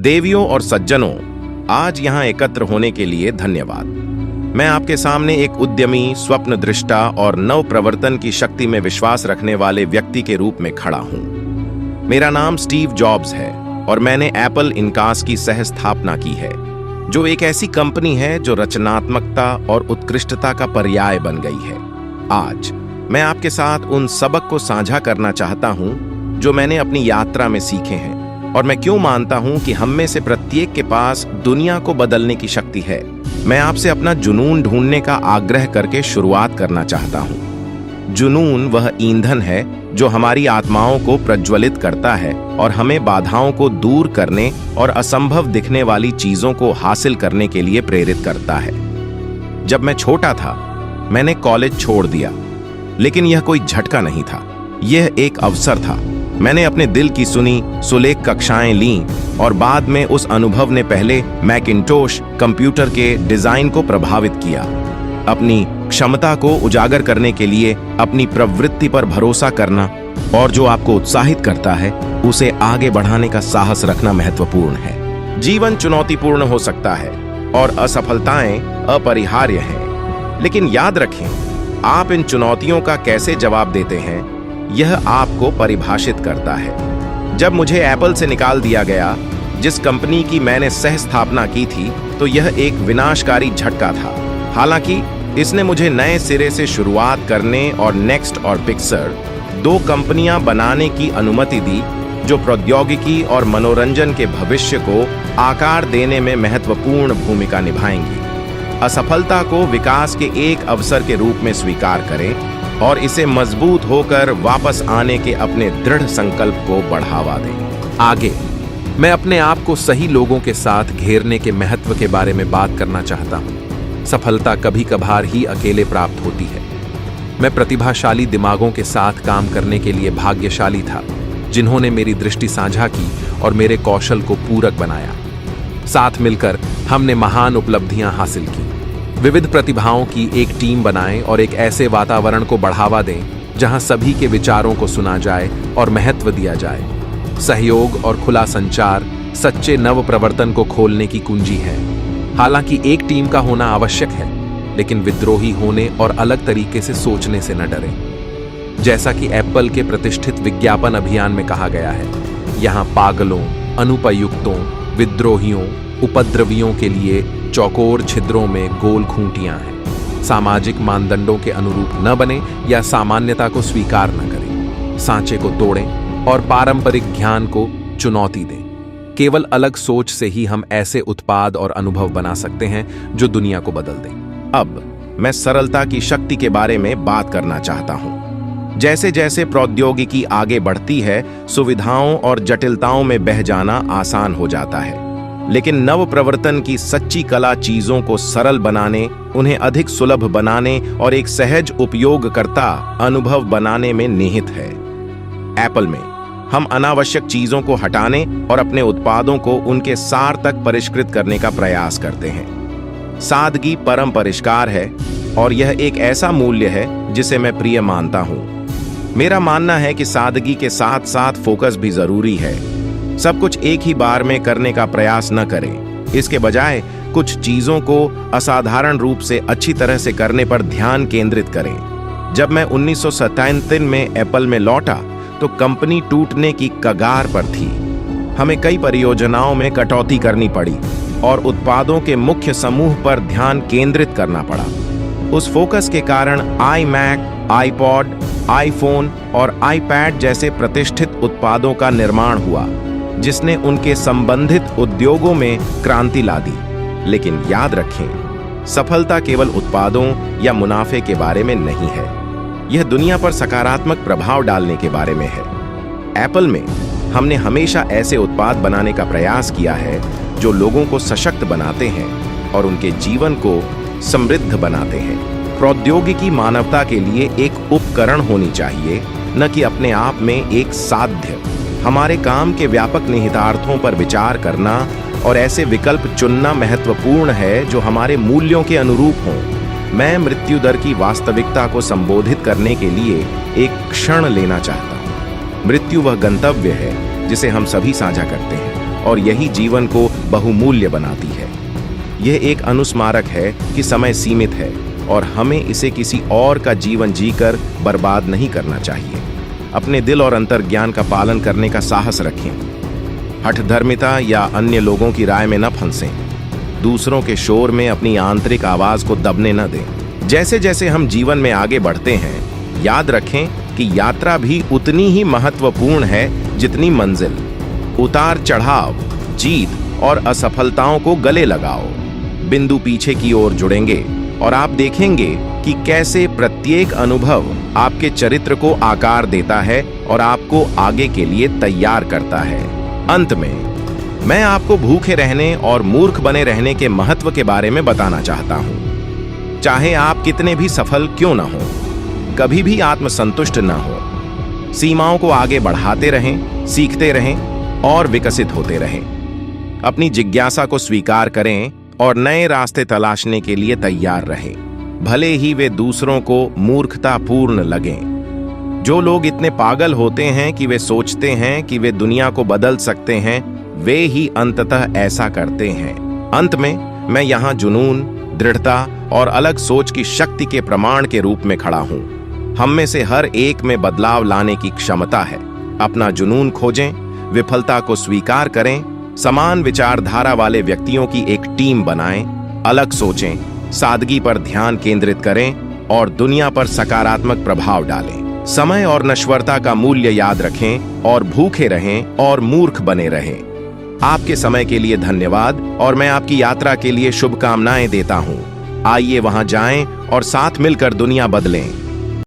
देवियों और सज्जनों, आज यहाँ एकत्र होने के लिए धन्यवाद। मैं आपके सामने एक उद्यमी, स्वप्न दृष्टा और नव प्रवर्तन की शक्ति में विश्वास रखने वाले व्यक्ति के रूप में खड़ा हूँ। मेरा नाम स्टीव जॉब्स है और मैंने एप्पल इनकास की सह स्थापना की है, जो एक ऐसी कंपनी है जो रचनात्मकता और उत्कृष्टता का पर्याय बन गई है। आज मैं आपके साथ उन सबक को साझा करना चाहता हूँ जो मैंने अपनी यात्रा में सीखे हैं, और मैं क्यों मानता हूं कि हम में से प्रत्येक के पास दुनिया को बदलने की शक्ति है। मैं आपसे अपना जुनून ढूंढने का आग्रह करके शुरुआत करना चाहता हूं। जुनून वह ईंधन है जो हमारी आत्माओं को प्रज्वलित करता है और हमें बाधाओं को दूर करने और असंभव दिखने वाली चीजों को हासिल करने के लिए प्रेरित करता है। जब मैं छोटा था, मैंने कॉलेज छोड़ दिया, लेकिन यह कोई झटका नहीं था, यह एक अवसर था। मैंने अपने दिल की सुनी, सुलेख कक्षाएं लीं और बाद में उस अनुभव ने पहले मैकिन्टोश कंप्यूटर के डिजाइन को प्रभावित किया। अपनी क्षमता को उजागर करने के लिए अपनी प्रवृत्ति पर भरोसा करना और जो आपको उत्साहित करता है उसे आगे बढ़ाने का साहस रखना महत्वपूर्ण है। जीवन चुनौतीपूर्ण हो सकता है और असफलताएं अपरिहार्य हैं, लेकिन याद रखें, आप इन चुनौतियों का कैसे जवाब देते हैं यह आपको परिभाषित करता है। जब मुझे एप्पल से निकाल दिया गया, जिस कंपनी की मैंने सह स्थापना की थी, तो यह एक विनाशकारी झटका था। हालांकि इसने मुझे नए सिरे से शुरुआत करने और नेक्स्ट और पिक्सर, दो कंपनियां बनाने की अनुमति दी जो प्रौद्योगिकी और मनोरंजन के भविष्य को आकार देने में महत्वपूर्ण भूमिका निभाएंगी। असफलता को विकास के एक अवसर के रूप में स्वीकार करें और इसे मजबूत होकर वापस आने के अपने दृढ़ संकल्प को बढ़ावा दें। आगे मैं अपने आप को सही लोगों के साथ घेरने के महत्व के बारे में बात करना चाहता हूं। सफलता कभी कभार ही अकेले प्राप्त होती है। मैं प्रतिभाशाली दिमागों के साथ काम करने के लिए भाग्यशाली था, जिन्होंने मेरी दृष्टि साझा की और मेरे कौशल को पूरक बनाया। साथ मिलकर हमने महान उपलब्धियां हासिल की। विविध प्रतिभाओं की एक टीम बनाएं और एक ऐसे वातावरण को बढ़ावा दें जहां सभी के विचारों को सुना जाए और महत्व दिया जाए। सहयोग और खुला संचार सच्चे नव प्रवर्तन को खोलने की कुंजी है। हालांकि एक टीम का होना आवश्यक है, लेकिन विद्रोही होने और अलग तरीके से सोचने से न डरें। जैसा कि एप्पल के प्रतिष्ठित विज्ञापन अभियान में कहा गया है, यहाँ पागलों, अनुपयुक्तों, विद्रोहियों, उपद्रवियों के लिए चौकोर छिद्रों में गोल खूंटियां हैं। सामाजिक मानदंडों के अनुरूप न बने या सामान्यता को स्वीकार न करें। सांचे को तोड़ें और पारंपरिक ज्ञान को चुनौती दें। केवल अलग सोच से ही हम ऐसे उत्पाद और अनुभव बना सकते हैं जो दुनिया को बदल दें। अब मैं सरलता की शक्ति के बारे में बात करना चाहता हूं। जैसे जैसे प्रौद्योगिकी आगे बढ़ती है, सुविधाओं और जटिलताओं में बह जाना आसान हो जाता है, लेकिन नव प्रवर्तन की सच्ची कला चीजों को सरल बनाने, उन्हें अधिक सुलभ बनाने और एक सहज उपयोगकर्ता अनुभव बनाने में निहित है। एप्पल में हम अनावश्यक चीजों को हटाने और अपने उत्पादों को उनके सार तक परिष्कृत करने का प्रयास करते हैं। सादगी परम परिष्कार है और यह एक ऐसा मूल्य है जिसे मैं प्रिय मानता हूं। मेरा मानना है कि सादगी के साथ साथ फोकस भी जरूरी है। सब कुछ एक ही बार में करने का प्रयास न करें। इसके बजाय कुछ चीजों को असाधारण रूप से अच्छी तरह से करने पर ध्यान केंद्रित करें। जब मैं 1997 में एप्पल में लौटा तो कंपनी टूटने की कगार पर थी। हमें कई परियोजनाओं में कटौती करनी पड़ी और उत्पादों के मुख्य समूह पर ध्यान केंद्रित करना पड़ा। उस फोकस के कारण iMac, iPod, iPhone और iPad जैसे प्रतिष्ठित उत्पादों का निर्माण हुआ, जिसने उनके संबंधित उद्योगों में क्रांति ला दी। लेकिन याद रखें, सफलता केवल उत्पादों या मुनाफे के बारे में नहीं है, यह दुनिया पर सकारात्मक प्रभाव डालने के बारे में है। एप्पल में हमने हमेशा ऐसे उत्पाद बनाने का प्रयास किया है जो लोगों को सशक्त बनाते हैं और उनके जीवन को समृद्ध बनाते हैं। प्रौद्योगिकी मानवता के लिए एक उपकरण होनी चाहिए, न कि अपने आप में एक साध्य। हमारे काम के व्यापक निहितार्थों पर विचार करना और ऐसे विकल्प चुनना महत्वपूर्ण है जो हमारे मूल्यों के अनुरूप हों। मैं मृत्यु दर की वास्तविकता को संबोधित करने के लिए एक क्षण लेना चाहता हूँ। मृत्यु वह गंतव्य है जिसे हम सभी साझा करते हैं, और यही जीवन को बहुमूल्य बनाती है। यह एक अनुस्मारक है कि समय सीमित है और हमें इसे किसी और का जीवन जीकर बर्बाद नहीं करना चाहिए। अपने दिल और अंतर्ज्ञान का पालन करने का साहस रखें। हठधर्मिता या अन्य लोगों की राय में न फंसें। दूसरों के शोर में अपनी आंतरिक आवाज को दबने न दें। जैसे जैसे हम जीवन में आगे बढ़ते हैं, याद रखें कि यात्रा भी उतनी ही महत्वपूर्ण है जितनी मंजिल। उतार चढ़ाव, जीत और असफलताओं को गले लगाओ। बिंदु पीछे की ओर जुड़ेंगे और आप देखेंगे कि कैसे प्रत्येक अनुभव आपके चरित्र को आकार देता है और आपको आगे के लिए तैयार करता है। अंत में मैं आपको भूखे रहने और मूर्ख बने रहने के महत्व के बारे में बताना चाहता हूं। चाहे आप कितने भी सफल क्यों न हो, कभी भी आत्मसंतुष्ट न हो। सीमाओं को आगे बढ़ाते रहें, सीखते रहें और विकसित होते रहें। अपनी जिज्ञासा को स्वीकार करें और नए रास्ते तलाशने के लिए तैयार रहें, भले ही वे दूसरों को मूर्खतापूर्ण लगें। जो लोग इतने पागल होते हैं कि वे सोचते हैं कि वे दुनिया को बदल सकते हैं, वे ही अंततः ऐसा करते हैं। अंत में मैं यहाँ जुनून, दृढ़ता और अलग सोच की शक्ति के प्रमाण के रूप में खड़ा हूँ। हम में से हर एक में बदलाव लाने की क्षमता है। अपना जुनून खोजें, विफलता को स्वीकार करें, समान विचारधारा वाले व्यक्तियों की एक टीम बनाएं, अलग सोचें, सादगी पर ध्यान केंद्रित करें और दुनिया पर सकारात्मक प्रभाव डालें। समय और नश्वरता का मूल्य याद रखें और भूखे रहें और मूर्ख बने रहें। आपके समय के लिए धन्यवाद और मैं आपकी यात्रा के लिए शुभकामनाएं देता हूं। आइए वहां जाएं और साथ मिलकर दुनिया बदलें।